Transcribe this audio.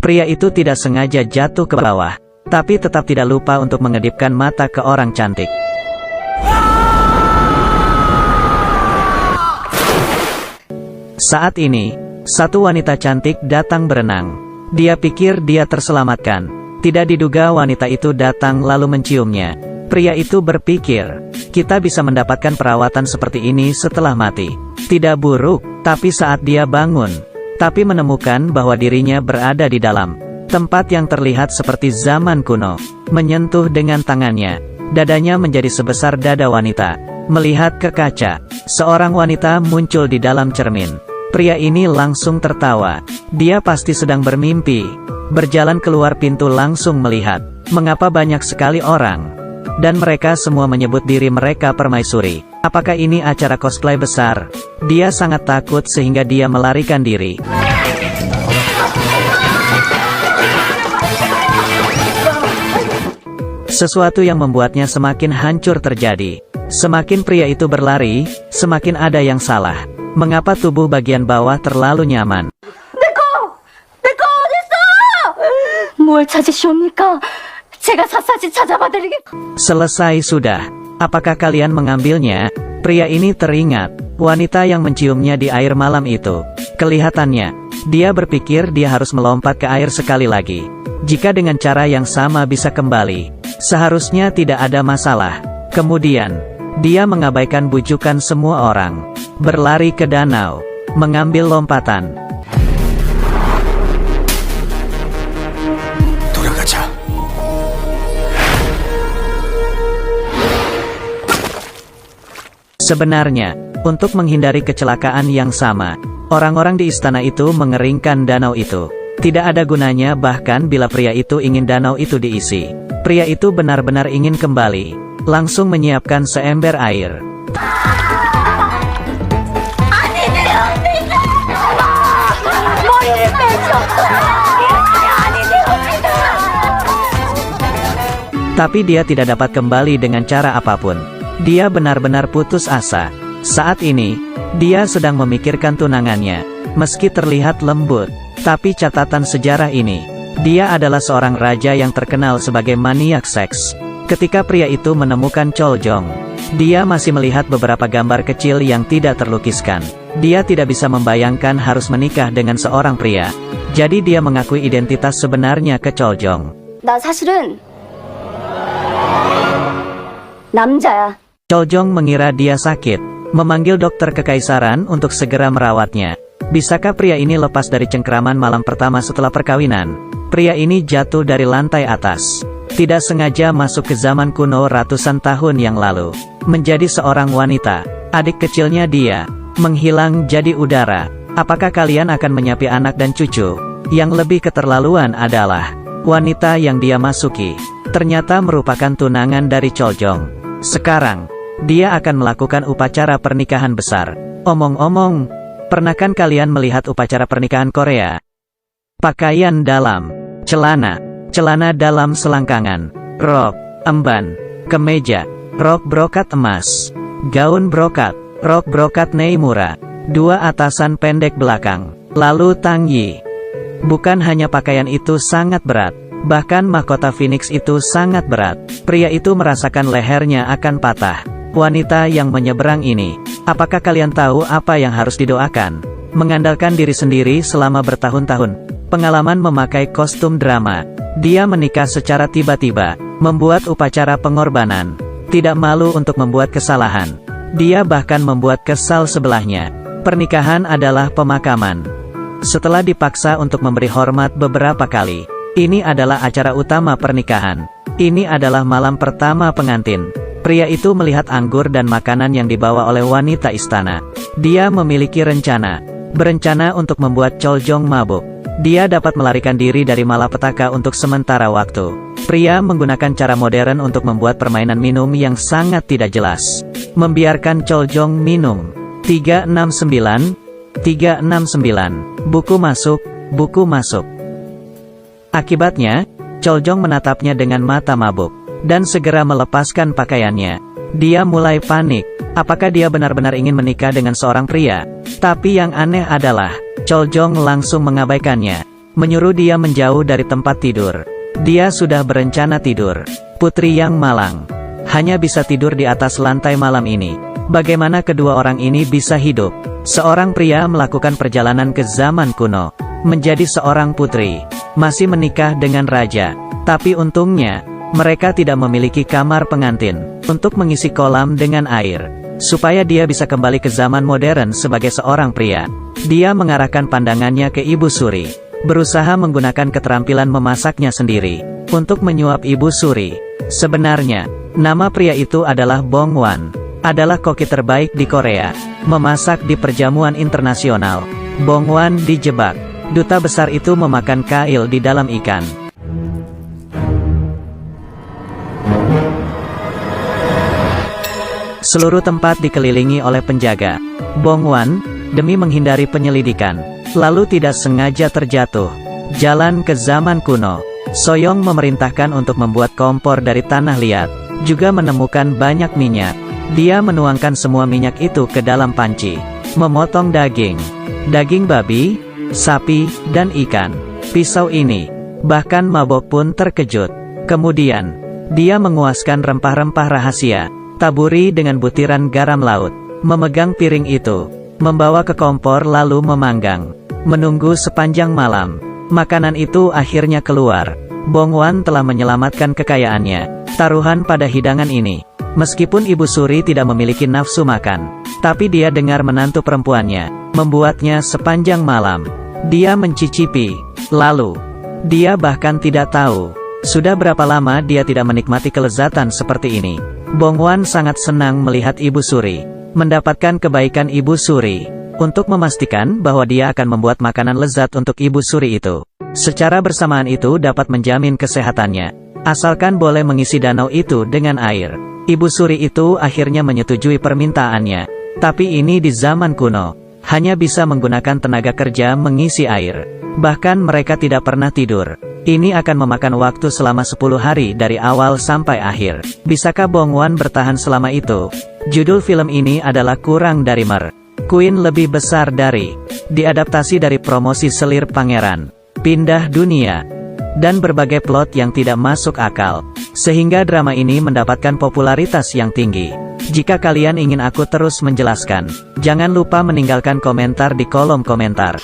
Pria itu tidak sengaja jatuh ke bawah, tapi tetap tidak lupa untuk mengedipkan mata ke orang cantik. Saat ini, satu wanita cantik datang berenang. Dia pikir dia terselamatkan. Tidak diduga wanita itu datang lalu menciumnya. Pria itu berpikir, kita bisa mendapatkan perawatan seperti ini setelah mati. Tidak buruk, tapi saat dia bangun, tapi menemukan bahwa dirinya berada di dalam tempat yang terlihat seperti zaman kuno. Menyentuh dengan tangannya, dadanya menjadi sebesar dada wanita. Melihat ke kaca, seorang wanita muncul di dalam cermin. Pria ini langsung tertawa. Dia pasti sedang bermimpi. Berjalan keluar pintu langsung melihat, mengapa banyak sekali orang. Dan mereka semua menyebut diri mereka permaisuri. Apakah ini acara cosplay besar? Dia sangat takut sehingga dia melarikan diri. Sesuatu yang membuatnya semakin hancur terjadi. Semakin pria itu berlari, semakin ada yang salah. Mengapa tubuh bagian bawah terlalu nyaman? 내거 어딨어? 뭘 찾으시옵니까? 제가 샅샅이 찾아봐드리겠... Selesai sudah. Apakah kalian mengambilnya? Pria ini teringat wanita yang menciumnya di air malam itu. Kelihatannya, dia berpikir dia harus melompat ke air sekali lagi. Jika dengan cara yang sama bisa kembali, seharusnya tidak ada masalah. Kemudian, dia mengabaikan bujukan semua orang. Berlari ke danau, mengambil lompatan. Sebenarnya, untuk menghindari kecelakaan yang sama, orang-orang di istana itu mengeringkan danau itu. Tidak ada gunanya bahkan bila pria itu ingin danau itu diisi. Pria itu benar-benar ingin kembali, langsung menyiapkan seember air. Tapi dia tidak dapat kembali dengan cara apapun. Dia benar-benar putus asa. Saat ini, dia sedang memikirkan tunangannya. Meski terlihat lembut, tapi catatan sejarah ini, dia adalah seorang raja yang terkenal sebagai maniak seks. Ketika pria itu menemukan Choljong, dia masih melihat beberapa gambar kecil yang tidak terlukiskan. Dia tidak bisa membayangkan harus menikah dengan seorang pria. Jadi dia mengakui identitas sebenarnya ke Choljong. 나 사실은 남자야. Choljong mengira dia sakit, memanggil dokter kekaisaran untuk segera merawatnya. Bisakah pria ini lepas dari cengkraman malam pertama setelah perkawinan? Pria ini jatuh dari lantai atas. Tidak sengaja masuk ke zaman kuno ratusan tahun yang lalu. Menjadi seorang wanita, adik kecilnya dia, menghilang jadi udara. Apakah kalian akan menyapi anak dan cucu? Yang lebih keterlaluan adalah, wanita yang dia masuki, ternyata merupakan tunangan dari Choljong. Sekarang, dia akan melakukan upacara pernikahan besar. Omong-omong, pernahkah kalian melihat upacara pernikahan Korea? Pakaian dalam, celana dalam selangkangan, rok, emban, kemeja, rok brokat emas, gaun brokat, rok brokat Neimura, dua atasan pendek belakang, lalu tangyi. Bukan hanya pakaian itu sangat berat, bahkan mahkota Phoenix itu sangat berat. Pria itu merasakan lehernya akan patah. Wanita yang menyeberang ini, apakah kalian tahu apa yang harus didoakan? Mengandalkan diri sendiri selama bertahun-tahun, pengalaman memakai kostum drama, dia menikah secara tiba-tiba, membuat upacara pengorbanan, tidak malu untuk membuat kesalahan. Dia bahkan membuat kesal sebelahnya. Pernikahan adalah pemakaman. Setelah dipaksa untuk memberi hormat beberapa kali, ini adalah acara utama pernikahan. Ini adalah malam pertama pengantin. Pria itu melihat anggur dan makanan yang dibawa oleh wanita istana. Dia memiliki rencana. Berencana untuk membuat Choljong mabuk. Dia dapat melarikan diri dari malapetaka untuk sementara waktu. Pria menggunakan cara modern untuk membuat permainan minum yang sangat tidak jelas. Membiarkan Choljong minum. 369. Buku masuk, buku masuk. Akibatnya, Choljong menatapnya dengan mata mabuk, dan segera melepaskan pakaiannya. Dia mulai panik. Apakah dia benar-benar ingin menikah dengan seorang pria? Tapi yang aneh adalah, Choljong langsung mengabaikannya. menyuruh dia menjauh dari tempat tidur. Dia sudah berencana tidur. Putri yang malang hanya bisa tidur di atas lantai malam ini. Bagaimana kedua orang ini bisa hidup? Seorang pria melakukan perjalanan ke zaman kuno, menjadi seorang putri, masih menikah dengan raja. Tapi untungnya, mereka tidak memiliki kamar pengantin untuk mengisi kolam dengan air. Supaya dia bisa kembali ke zaman modern sebagai seorang pria, dia mengarahkan pandangannya ke Ibu Suri, berusaha menggunakan keterampilan memasaknya sendiri untuk menyuap Ibu Suri. Sebenarnya, nama pria itu adalah Bong Wan, adalah koki terbaik di Korea, memasak di perjamuan internasional. Bong Wan dijebak. Duta besar itu memakan kail di dalam ikan. Seluruh tempat dikelilingi oleh penjaga. Bong Wan, demi menghindari penyelidikan, lalu tidak sengaja terjatuh. Jalan ke zaman kuno. Soyong memerintahkan untuk membuat kompor dari tanah liat, juga menemukan banyak minyak. Dia menuangkan semua minyak itu ke dalam panci, memotong daging babi, sapi, dan ikan. Pisau ini, bahkan mabok pun terkejut. Kemudian, dia menguaskan rempah-rempah rahasia, taburi dengan butiran garam laut, memegang piring itu, membawa ke kompor lalu memanggang. Menunggu sepanjang malam, makanan itu akhirnya keluar. Bong Wan telah menyelamatkan kekayaannya, taruhan pada hidangan ini. Meskipun Ibu Suri tidak memiliki nafsu makan, tapi dia dengar menantu perempuannya membuatnya sepanjang malam. Dia mencicipi, lalu dia bahkan tidak tahu sudah berapa lama dia tidak menikmati kelezatan seperti ini. Bong Wan sangat senang melihat Ibu Suri mendapatkan kebaikan Ibu Suri, untuk memastikan bahwa dia akan membuat makanan lezat untuk Ibu Suri itu. Secara bersamaan itu dapat menjamin kesehatannya, asalkan boleh mengisi danau itu dengan air. Ibu Suri itu akhirnya menyetujui permintaannya. Tapi ini di zaman kuno, hanya bisa menggunakan tenaga kerja mengisi air. Bahkan mereka tidak pernah tidur. Ini akan memakan waktu selama 10 hari dari awal sampai akhir. Bisakah Bong Wan bertahan selama itu? Judul film ini adalah Kurang dari Mer. Queen lebih besar dari. Diadaptasi dari promosi selir pangeran, pindah dunia, dan berbagai plot yang tidak masuk akal. Sehingga drama ini mendapatkan popularitas yang tinggi. Jika kalian ingin aku terus menjelaskan, jangan lupa meninggalkan komentar di kolom komentar.